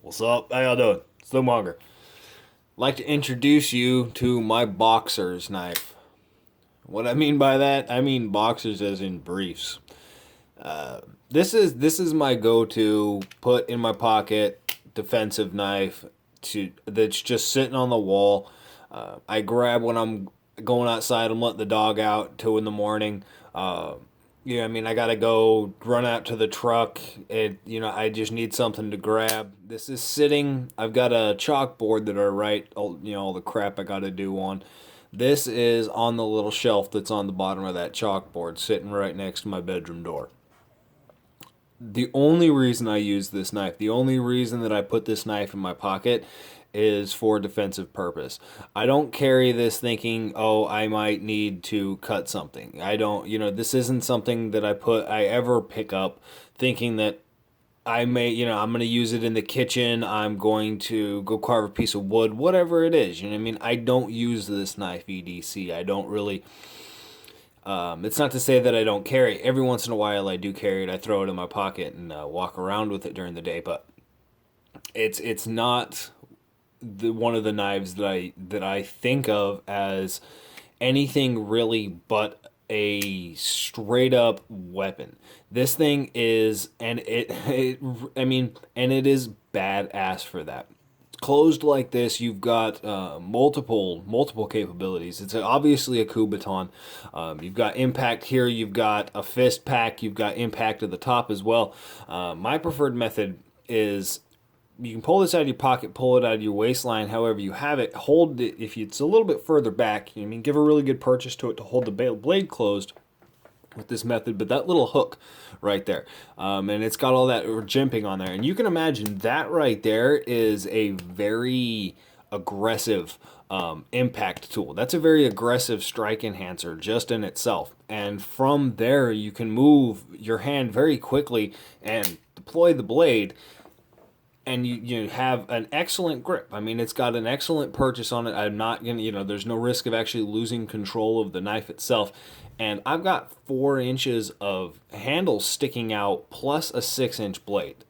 What's up? How y'all doing? It's the Monger. I'd like to introduce you to my boxer's knife. What I mean by that, I mean boxers as in briefs. This is my go-to put in my pocket defensive knife to that's just sitting on the wall. I grab when I'm going outside. I'm letting the dog out 2 in the morning. Yeah, I mean, I gotta go run out to the truck. I just need something to grab. This is sitting. I've got a chalkboard that I write all the crap I gotta do on. This is on the little shelf that's on the bottom of that chalkboard, sitting right next to my bedroom door. The only reason I use this knife, the only reason that I put this knife in my pocket is for defensive purpose. I don't carry this thinking, oh, I might need to cut something. I don't, this isn't something that I ever pick up thinking that I'm going to use it in the kitchen. I'm going to go carve a piece of wood, whatever it is. You know what I mean? I don't use this knife EDC. I don't really. It's not to say that I don't carry it. Every once in a while, I do carry it. I throw it in my pocket and walk around with it during the day. But it's not one of the knives that I think of as anything really but a straight up weapon. This thing is, and it is badass for that. Closed like this, you've got multiple capabilities. It's obviously a Kubaton. You've got impact here. You've got a fist pack. You've got impact at the top as well. My preferred method is you can pull this out of your pocket, pull it out of your waistline, however you have it. Hold it if it's a little bit further back. Give a really good purchase to it to hold the blade closed with this method, but that little hook right there, and it's got all that jimping on there, and you can imagine that right there is a very aggressive impact tool. That's a very aggressive strike enhancer just in itself, and from there you can move your hand very quickly and deploy the blade, and you have an excellent grip. I mean, it's got an excellent purchase on it. I'm not gonna, there's no risk of actually losing control of the knife itself. And I've got 4 inches of handle sticking out plus a 6-inch blade.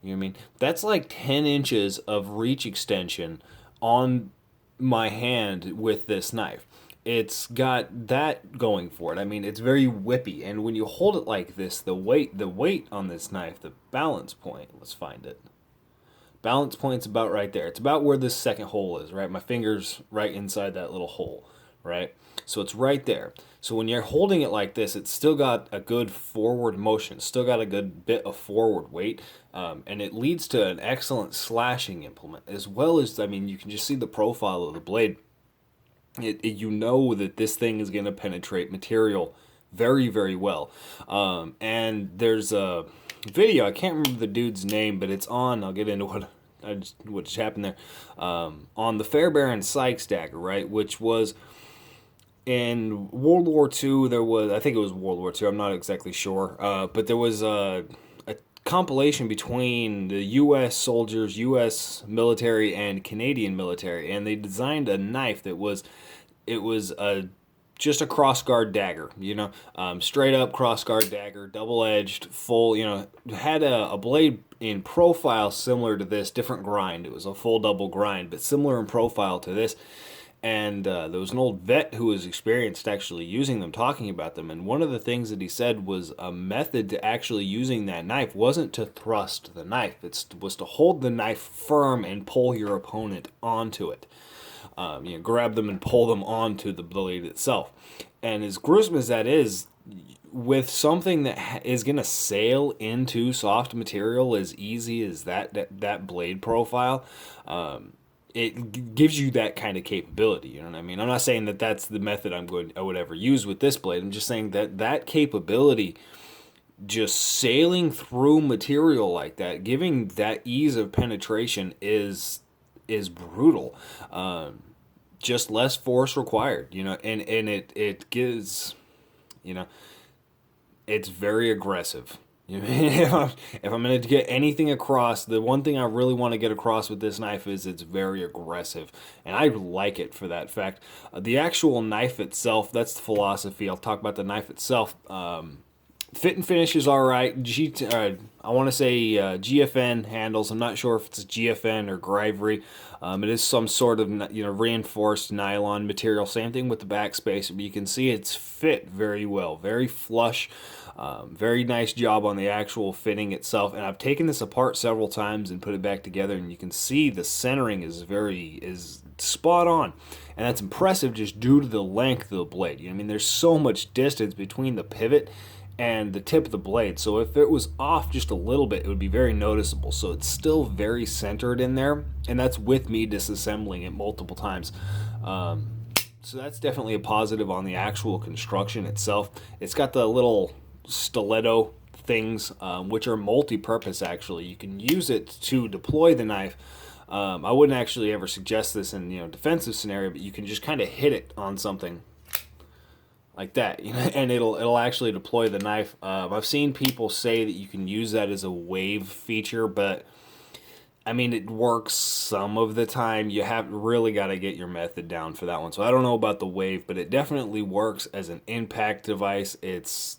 You know what I mean? That's like 10 inches of reach extension on my hand with this knife. It's got that going for it. I mean, it's very whippy, and when you hold it like this, the weight on this knife, the balance point. Let's find it. Balance point's about right there. It's about where this second hole is, right? My finger's right inside that little hole, right? So it's right there. So when you're holding it like this, it's still got a good forward motion, still got a good bit of forward weight, and it leads to an excellent slashing implement, as well as, I mean, you can just see the profile of the blade. You know that this thing is going to penetrate material very, very well. And there's a video, I can't remember the dude's name, but it's on, I'll get into what just happened there, on the Fairbairn Sykes dagger, right, which was in World War II. There was, I think it was World War II, I'm not exactly sure, but there was a compilation between the U.S. soldiers, U.S. military, and Canadian military, and they designed a knife that was, it was a just a crossguard dagger, straight up crossguard dagger, double edged, full, had a blade in profile similar to this, different grind. It was a full double grind, but similar in profile to this. And there was an old vet who was experienced actually using them, talking about them. And one of the things that he said was a method to actually using that knife wasn't to thrust the knife, it was to hold the knife firm and pull your opponent onto it. Grab them and pull them onto the blade itself. And as gruesome as that is, with something that is going to sail into soft material as easy as that blade profile, it gives you that kind of capability. You know what I mean? I'm not saying that that's the method I would ever use with this blade. I'm just saying that capability, just sailing through material like that, giving that ease of penetration is brutal. Just less force required, and it gives, it's very aggressive. If I'm going to get anything across, the one thing I really want to get across with this knife is it's very aggressive, and I like it for that fact. The actual knife itself, that's the philosophy. I'll talk about the knife itself. Fit and finish is all right. I want to say GFN handles. I'm not sure if it's GFN or Gravry. It is some sort of reinforced nylon material. Same thing with the backspacer, but you can see it's fit very well, very flush. Very nice job on the actual fitting itself. And I've taken this apart several times and put it back together, and you can see the centering is spot on. And that's impressive just due to the length of the blade. I mean, there's so much distance between the pivot and the tip of the blade. So if it was off just a little bit, it would be very noticeable. So it's still very centered in there, and that's with me disassembling it multiple times. So that's definitely a positive on the actual construction itself. It's got the little stiletto things, which are multi-purpose actually. You can use it to deploy the knife. I wouldn't actually ever suggest this in defensive scenario, but you can just kind of hit it on something like that, and it'll actually deploy the knife. I've seen people say that you can use that as a wave feature, but I mean, it works some of the time. You have really got to get your method down for that one. So I don't know about the wave, but it definitely works as an impact device. It's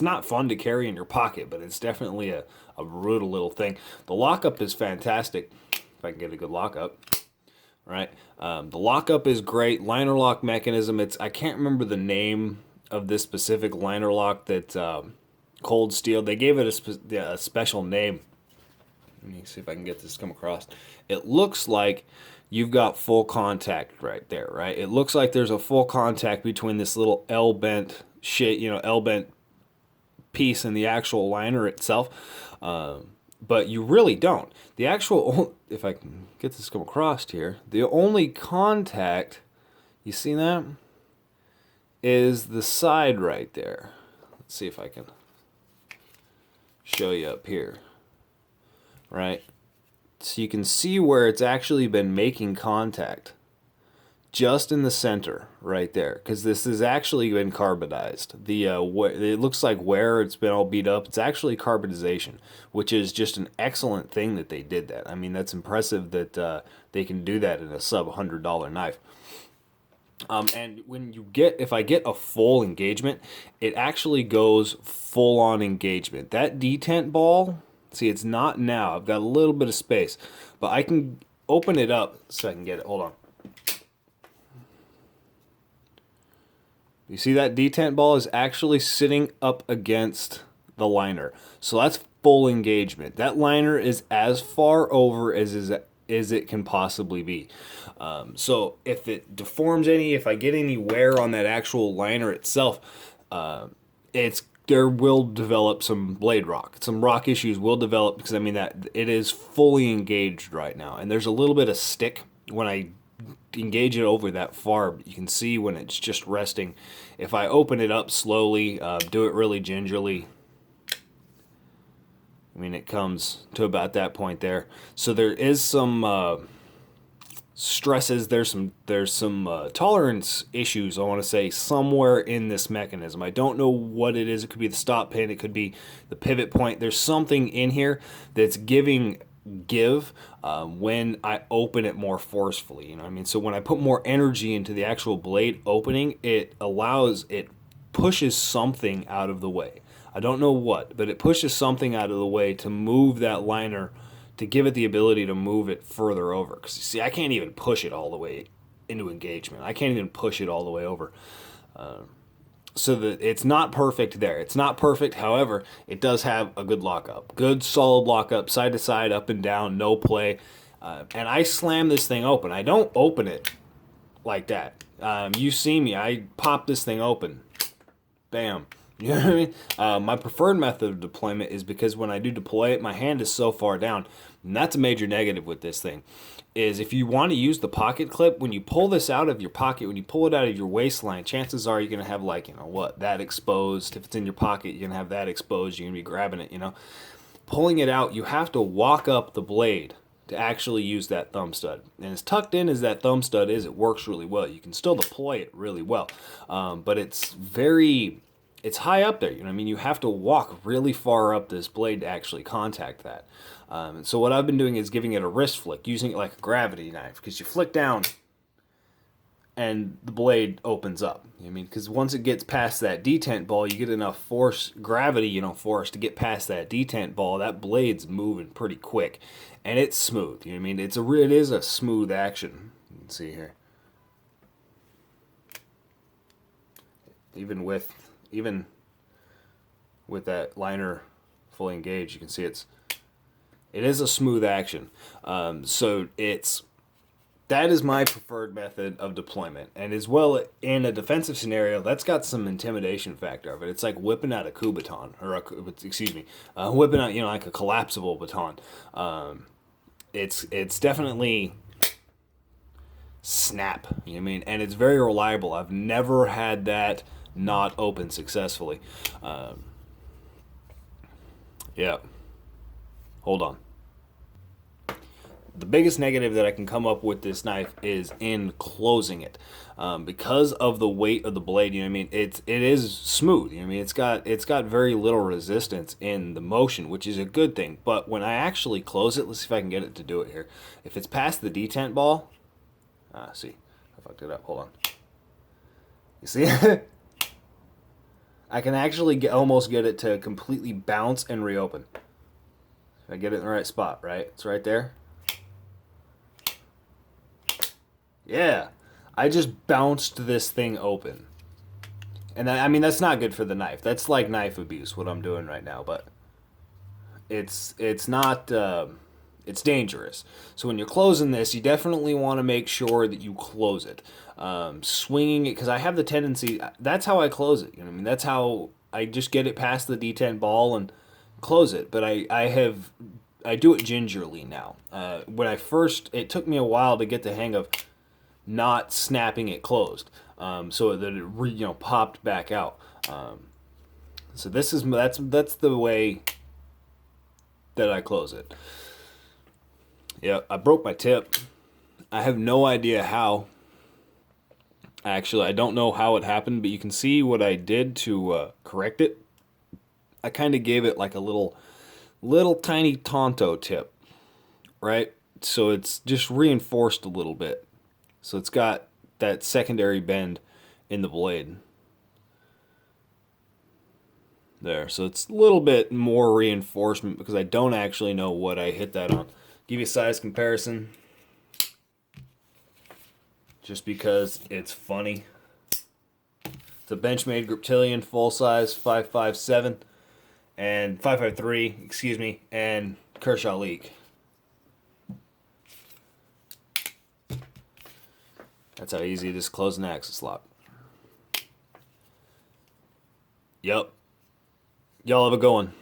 not fun to carry in your pocket, but it's definitely a brutal little thing. The lockup is fantastic. If I can get a good lockup. Right, the lockup is great. Liner lock mechanism. I can't remember the name of this specific liner lock that Cold Steel. They gave it a special name. Let me see if I can get this to come across. It looks like you've got full contact right there. Right, it looks like there's a full contact between this little L bent L bent piece and the actual liner itself. But you really don't. The actual, if I can get this to come across here, the only contact, you see that, is the side right there. Let's see if I can show you up here. Right? So you can see where it's actually been making contact. Just in the center right there, because this has actually been carbonized. It looks like where it's been all beat up, it's actually carbonization, which is just an excellent thing that they did that. I mean, that's impressive that they can do that in a sub $100 knife. And if I get a full engagement, it actually goes full on engagement. That detent ball, see, it's not now. I've got a little bit of space, but I can open it up so I can get it. Hold on. You see that detent ball is actually sitting up against the liner. So that's full engagement. That liner is as far over as it can possibly be. So if it deforms if I get any wear on that actual liner itself, there will develop some blade rock. Some rock issues will develop because that it is fully engaged right now. And there's a little bit of stick when I engage it over that far. You can see when it's just resting. If I open it up slowly, do it really gingerly, it comes to about that point there. So there is some stresses. There's some tolerance issues, I want to say, somewhere in this mechanism. I don't know what it is. It could be the stop pin. It could be the pivot point. There's something in here that's give when I open it more forcefully. So when I put more energy into the actual blade opening, it pushes something out of the way. I don't know what, but it pushes something out of the way to move that liner, to give it the ability to move it further over. Because see, I can't even push it all the way into engagement. I can't even push it all the way over. So that it's not perfect there. It's not perfect, however, it does have a good lockup. Good, solid lockup, side to side, up and down, no play. And I slam this thing open. I don't open it like that. You see me, I pop this thing open. Bam. You know what I mean? My preferred method of deployment is because when I do deploy it, my hand is so far down. And that's a major negative with this thing. Is if you want to use the pocket clip, when you pull this out of your pocket, when you pull it out of your waistline, chances are you're going to have that exposed. If it's in your pocket, you're going to have that exposed. You're going to be grabbing it, Pulling it out, you have to walk up the blade to actually use that thumb stud. And as tucked in as that thumb stud is, it works really well. You can still deploy it really well. But it's high up there. You have to walk really far up this blade to actually contact that. And so what I've been doing is giving it a wrist flick, using it like a gravity knife, because you flick down and the blade opens up. I mean, because once it gets past that detent ball, you get enough force, gravity, force to get past that detent ball. That blade's moving pretty quick, and it's smooth. You know what I mean? It is a smooth action. You can see here, even with that liner fully engaged, you can see it is a smooth action. So that is my preferred method of deployment. And as well, in a defensive scenario, that's got some intimidation factor of it. It's like whipping out a coup baton, whipping out, like a collapsible baton. It's definitely snap, you know what I mean? And it's very reliable. I've never had that not open successfully. Yeah. Hold on. The biggest negative that I can come up with this knife is in closing it, because of the weight of the blade. You know what I mean? It is smooth. You know what I mean? It's got very little resistance in the motion, which is a good thing. But when I actually close it, let's see if I can get it to do it here. If it's past the detent ball, see, I fucked it up. Hold on. You see? I can actually almost get it to completely bounce and reopen. If I get it in the right spot, right? It's right there. Yeah, I just bounced this thing open. And that's not good for the knife. That's like knife abuse, what I'm doing right now. But it's not, it's dangerous. So when you're closing this, you definitely want to make sure that you close it. Swinging it, because I have the tendency, that's how I close it. You know what I mean? That's how I just get it past the detent ball and close it. But I do it gingerly now. When it took me a while to get the hang of not snapping it closed, so that it popped back out. So that's the way that I close it. Yeah, I broke my tip. I have no idea how. Actually, I don't know how it happened, but you can see what I did to correct it. I kind of gave it like a little tiny Tonto tip, right? So it's just reinforced a little bit. So it's got that secondary bend in the blade. There. So it's a little bit more reinforcement because I don't actually know what I hit that on. Give you a size comparison. Just because it's funny. It's a Benchmade Griptilian full size 5.57 and 5.53, excuse me, and Kershaw Leak. That's how easy it is to close an axis lock. Yep. Y'all have a good one.